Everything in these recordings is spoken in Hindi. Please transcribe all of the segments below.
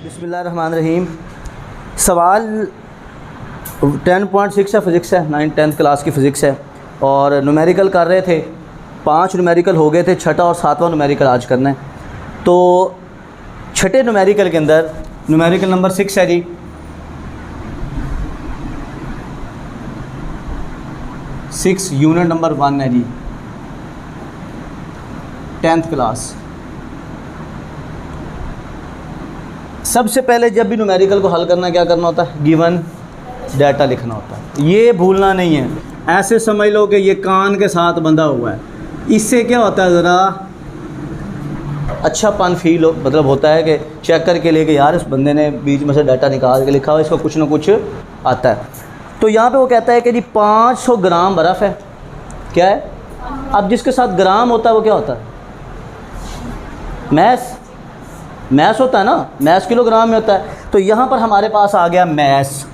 बिस्मिल्लाहिर्रहमानिर्रहीम। सवाल 10.6 है, फ़िज़िक्स है, 9th-10th क्लास की फ़िज़िक्स है और न्यूमेरिकल कर रहे थे। 5 न्यूमेरिकल हो गए थे, छठा और 7वां न्यूमेरिकल आज करना है। तो छठे न्यूमेरिकल के अंदर न्यूमेरिकल नंबर 6 है जी। सिक्स यूनिट नंबर 1 है जी, 10th क्लास। सबसे पहले जब भी न्यूमेरिकल को हल करना क्या करना होता है, गिवन डाटा लिखना होता है। ये भूलना नहीं है, ऐसे समझ लो कि ये कान के साथ बंधा हुआ है। इससे क्या होता है, ज़रा अच्छापन फील हो, मतलब होता है कि चेक करके ले कि यार इस बंदे ने बीच में से डाटा निकाल के लिखा हुआ, इसको कुछ ना कुछ आता है। तो यहाँ पे वो कहता है कि जी 500 ग्राम बर्फ़ है। क्या है? अब जिसके साथ ग्राम होता है वो क्या होता है, मैस होता है ना, मैस किलोग्राम में होता है। तो यहाँ पर हमारे पास आ गया मैस,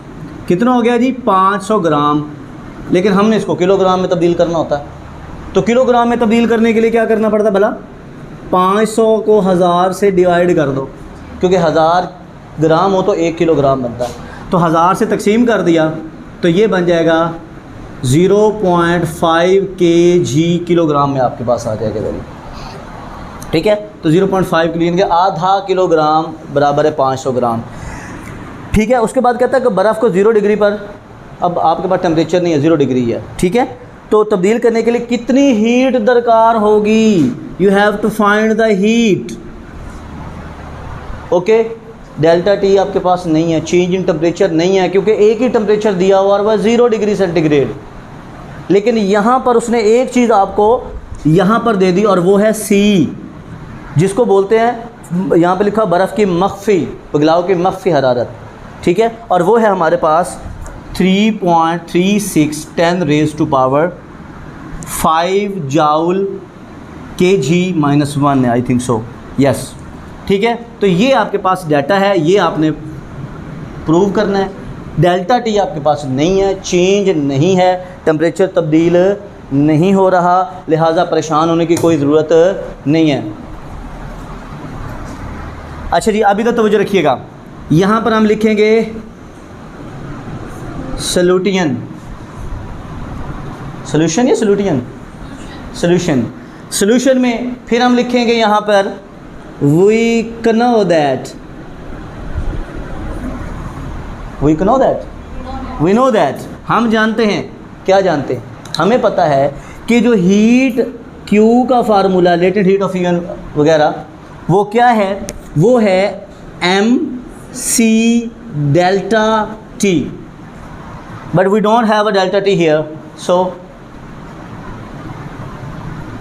कितना हो गया जी 500 ग्राम, लेकिन हमने इसको किलोग्राम में तब्दील करना होता है। तो किलोग्राम में तब्दील करने के लिए क्या करना पड़ता है भला, 500 को 1000 से डिवाइड कर दो, क्योंकि 1000 ग्राम हो तो 1 किलोग्राम बनता है। तो 1000 से तकसीम कर दिया तो ये बन जाएगा 0.5 kg किलोग्राम में आपके पास आ जाएगा वैल्यू। ठीक है, तो 0.5 किलो यानी कि आधा किलोग्राम बराबर है 500 ग्राम। ठीक है, उसके बाद कहता है कि बर्फ़ को 0 डिग्री पर, अब आपके पास टेम्परेचर नहीं है, 0 डिग्री है। ठीक है, तो तब्दील करने के लिए कितनी हीट दरकार होगी, you have to find the heat. Okay, delta T आपके पास नहीं है, चेंज इन टेम्परेचर नहीं है, क्योंकि एक ही टेम्परेचर दिया हुआ और वह 0 डिग्री सेंटीग्रेड। लेकिन यहाँ पर उसने एक चीज़ आपको यहाँ पर दे दी और वो है सी, जिसको बोलते हैं, यहाँ पे लिखा बर्फ़ की मख्फी, पिघलाव की मख्फी हरारत। ठीक है, और वो है हमारे पास 3.36 10⁻⁵ जाउल kg-1 है, आई थिंक सो, यस। ठीक है, तो ये आपके पास डाटा है, ये आपने प्रूव करना है। डेल्टा टी आपके पास नहीं है, चेंज नहीं है, टेम्परेचर तब्दील नहीं हो रहा, लिहाजा परेशान होने की कोई ज़रूरत नहीं है। अच्छा जी, अभी तो तवज्जो रखिएगा, यहाँ पर हम लिखेंगे सोल्यूशन, सोल्यूशन या सोल्यूटियन, सोल्यूशन। सोल्यूशन में फिर हम लिखेंगे यहाँ पर वी नो दैट, हम जानते हैं, क्या जानते हैं, हमें पता है कि जो हीट Q का formula, latent heat of fusion वगैरह, वो क्या है, वो है mc delta T, but we don't have a delta T here, so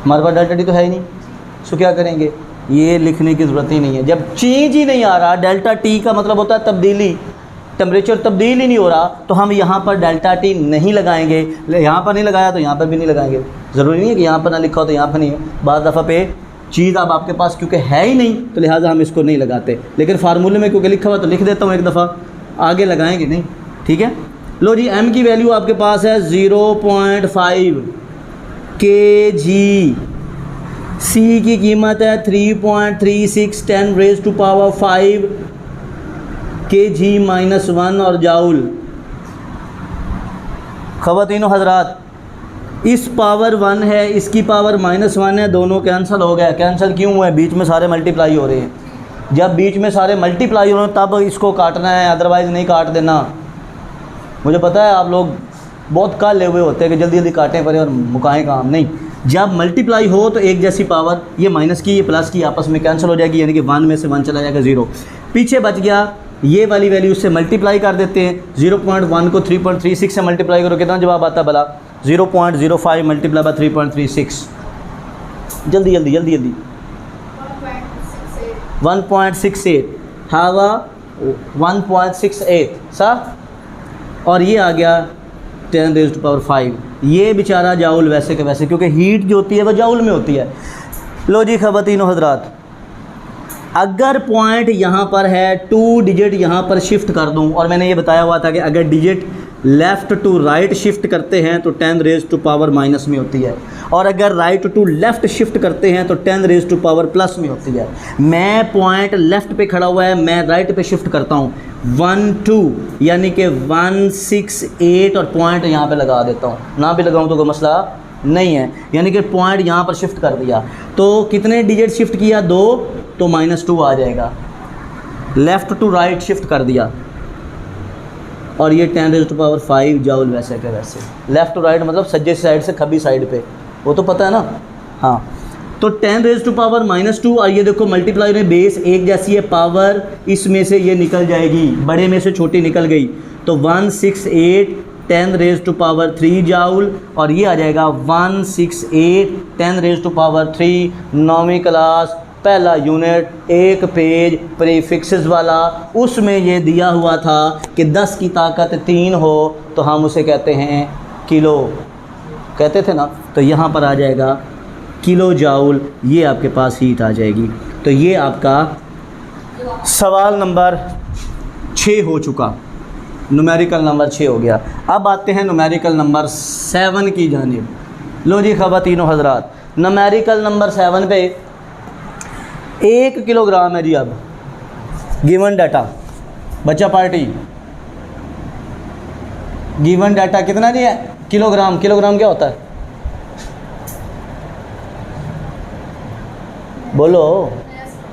हमारे पास डेल्टा टी तो है ही नहीं। सो क्या करेंगे, ये लिखने की ज़रूरत ही नहीं है। जब चेंज ही नहीं आ रहा, डेल्टा टी का मतलब होता है तब्दीली, टेम्परेचर तब्दील ही नहीं हो रहा, तो हम यहाँ पर डेल्टा टी नहीं लगाएंगे। यहाँ पर नहीं लगाया तो यहाँ पर भी नहीं लगाएंगे। ज़रूरी नहीं है कि यहाँ पर ना लिखा हो तो यहाँ पर नहीं है। बाद दफ़ा पे चीज़ अब आपके पास क्योंकि है ही नहीं तो लिहाजा हम इसको नहीं लगाते, लेकिन फार्मूले में क्योंकि लिखा हुआ तो लिख देता हूँ एक दफ़ा, आगे लगाएंगे नहीं। ठीक है, लो जी, m की वैल्यू आपके पास है 0.5 kg, c की कीमत है 3.36 10⁻⁵ kg-1 और जाउल। ख़वातीनो हज़रात, इस पावर 1 है, इसकी पावर -1 है, दोनों कैंसिल हो गया। कैंसिल क्यों हुआ है, बीच में सारे मल्टीप्लाई हो रहे हैं। जब बीच में सारे मल्टीप्लाई हो रहे हैं तब इसको काटना है, अदरवाइज़ नहीं काट देना। मुझे पता है आप लोग बहुत काले हुए होते हैं कि जल्दी जल्दी काटें पड़े और मुकाएं काम, नहीं। जब मल्टीप्लाई हो तो एक जैसी पावर, ये माइनस की ये प्लस की आपस में कैंसिल हो जाएगी, यानी कि 1 में से 1 चला जाएगा 0, पीछे बच गया। ये वाली वैल्यू से मल्टीप्लाई कर देते हैं, 0.1 को 3.36 से मल्टीप्लाई करो, कितना जवाब आता है भला, 0.05 मल्टीप्लाई बाय 3.36, जल्दी जल्दी जल्दी जल्दी 1.68, हवा 1.68 सा, और ये आ गया 10⁵। ये बेचारा जाउल वैसे के वैसे, क्योंकि हीट जो होती है वह जाउल में होती है। लो जी ख़वातीनो हज़रात, अगर पॉइंट यहाँ पर है, 2 डिजिट यहाँ पर शिफ्ट कर दूँ, और मैंने ये बताया हुआ था कि अगर digit left to right shift करते हैं तो 10 रेज़ टू पावर माइनस में होती है, और अगर राइट टू लेफ़्ट शिफ्ट करते हैं तो 10 रेज़ टू पावर प्लस में होती है। मैं पॉइंट लेफ़्ट पे खड़ा हुआ है, मैं राइट पे शिफ्ट करता हूँ 1 2 यानी कि 1 6 8 और पॉइंट यहाँ पे लगा देता हूँ, ना भी लगाऊँ तो कोई मसला नहीं है, यानी कि पॉइंट यहाँ पर शिफ्ट कर दिया। तो कितने डिजिट शिफ्ट किया? 2, तो -2 आ जाएगा। लेफ़्ट टू राइट शिफ्ट कर दिया और ये 10 रेज़ टू पावर 5 जाउल वैसे के वैसे। लेफ़्ट टू राइट मतलब सज्जे साइड से खब्बी साइड पे, वो तो पता है ना। हाँ, तो 10 रेज़ टू पावर -2, और ये देखो मल्टीप्लाई में बेस एक जैसी है, पावर इसमें से ये निकल जाएगी, बड़े में से छोटी निकल गई, तो 168 10 रेज़ टू पावर 3 जाउल, और ये आ जाएगा 168 10 रेज़ टू पावर 3। 9वीं क्लास पहला यूनिट, एक पेज प्रीफिक्सेस वाला, उसमें ये दिया हुआ था कि 10 की ताकत 3 हो तो हम उसे कहते हैं किलो, कहते थे ना। तो यहाँ पर आ जाएगा किलो जाउल, ये आपके पास हीट आ जाएगी। तो ये आपका सवाल नंबर 6 हो चुका, न्यूमेरिकल नंबर 6 हो गया। अब आते हैं न्यूमेरिकल नंबर 7 की जानिब। लो जी ख़वातीनो हज़रात, न्यूमेरिकल नंबर 7 पे 1 किलोग्राम है जी। अब गिवन डाटा, बच्चा पार्टी, गिवन डाटा कितना जी है? किलोग्राम। किलोग्राम क्या होता है? बोलो,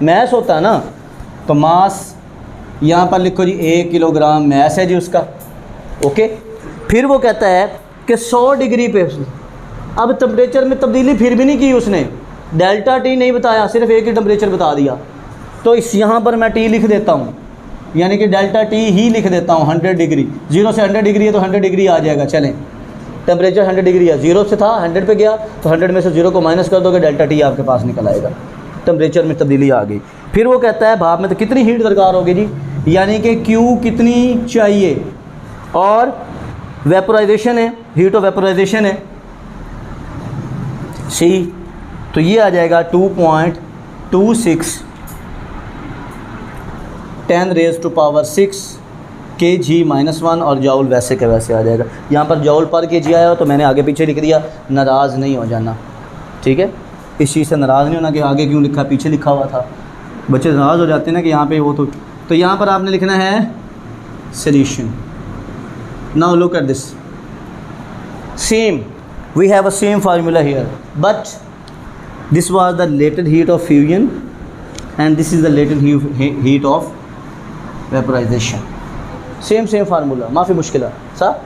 मैस होता है ना। तो मास यहाँ पर लिखो जी 1 किलोग्राम मैस है जी उसका। ओके, फिर वो कहता है कि 100 डिग्री पे, अब टेम्परेचर में तब्दीली फिर भी नहीं की उसने, डेल्टा टी नहीं बताया, सिर्फ एक ही टेम्परेचर बता दिया। तो इस यहाँ पर मैं टी लिख देता हूँ, यानी कि डेल्टा टी ही लिख देता हूँ 100 डिग्री। 0 से 100 डिग्री है तो 100 डिग्री आ जाएगा। चलें, टेम्परेचर 100 डिग्री है, 0 से था 100 पे गया तो 100 में से 0 को माइनस कर दोगे, डेल्टा टी आपके पास निकल आएगा, टेम्परेचर में तब्दीली आ गई। फिर वो कहता है भाप में तो कितनी हीट दरकार होगी जी, यानी कि क्यू कितनी चाहिए, और वेपोराइजेशन है, हीट ऑफ वेपोराइजेशन है सी, तो ये आ जाएगा 2.26 10 रेज़ टू पावर 6 kg-1, और जाउल वैसे के वैसे आ जाएगा। यहाँ पर जाउल पर kg आया हो तो मैंने आगे पीछे लिख दिया, नाराज़ नहीं हो जाना, ठीक है। इस चीज़ से नाराज़ नहीं होना कि आगे क्यों लिखा, पीछे लिखा हुआ था। बच्चे नाराज़ हो जाते हैं ना कि यहाँ पे वो तो यहाँ पर आपने लिखना है solution. Now look at this, same we have a same formula here, but this was the latent heat of fusion and this is the latent heat of vaporization. same formula, माफ़ी मुश्किल है सा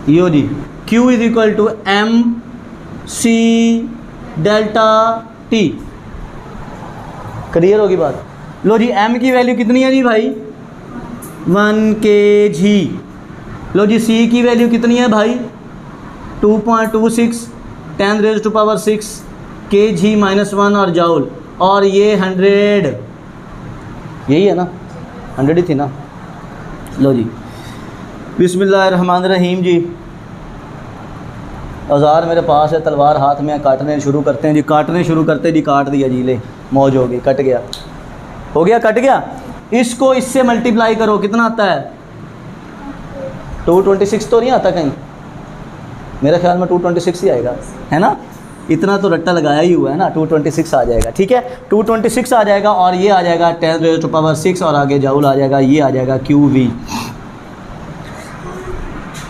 यो जी। Q is equal to M C delta T। Clear होगी बात? लो जी, M की वैल्यू कितनी है जी भाई? 1 kg। लो जी, C की वैल्यू कितनी है भाई? 2.26 10 रेज़ टू पावर 6 kg-1 और जाउल, और ये 100, यही है ना, 100 ही थी ना। लो जी, बिस्मिल्लाहिर्रहमानिर्रहीम जी। औजार मेरे पास है, तलवार हाथ में, काटने शुरू करते हैं जी। काटने शुरू करते जी, काट दिया जी, ले मौज हो गई, कट गया, हो गया, कट गया। इसको इससे मल्टीप्लाई करो, कितना आता है? 226 तो नहीं आता कहीं, मेरे ख्याल में 226 ही आएगा, है ना। इतना तो रट्टा लगाया ही हुआ है ना, 226 आ जाएगा, ठीक है। 226 आ जाएगा, और ये आ जाएगा 10 रेज़ टू पावर 6, और आगे जाउल आ जाएगा, ये आ जाएगा QV।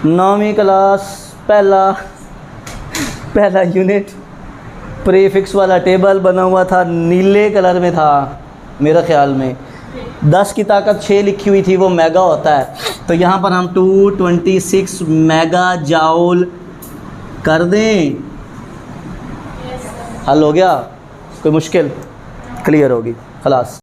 9वीं क्लास पहला यूनिट, प्रीफिक्स वाला टेबल बना हुआ था, नीले कलर में था मेरे ख्याल में। 10 की ताकत 6 लिखी हुई थी, वो मेगा होता है। तो यहाँ पर हम 226 मेगा जाउल कर दें, हल हो गया? कोई मुश्किल? क्लियर होगी, खलास।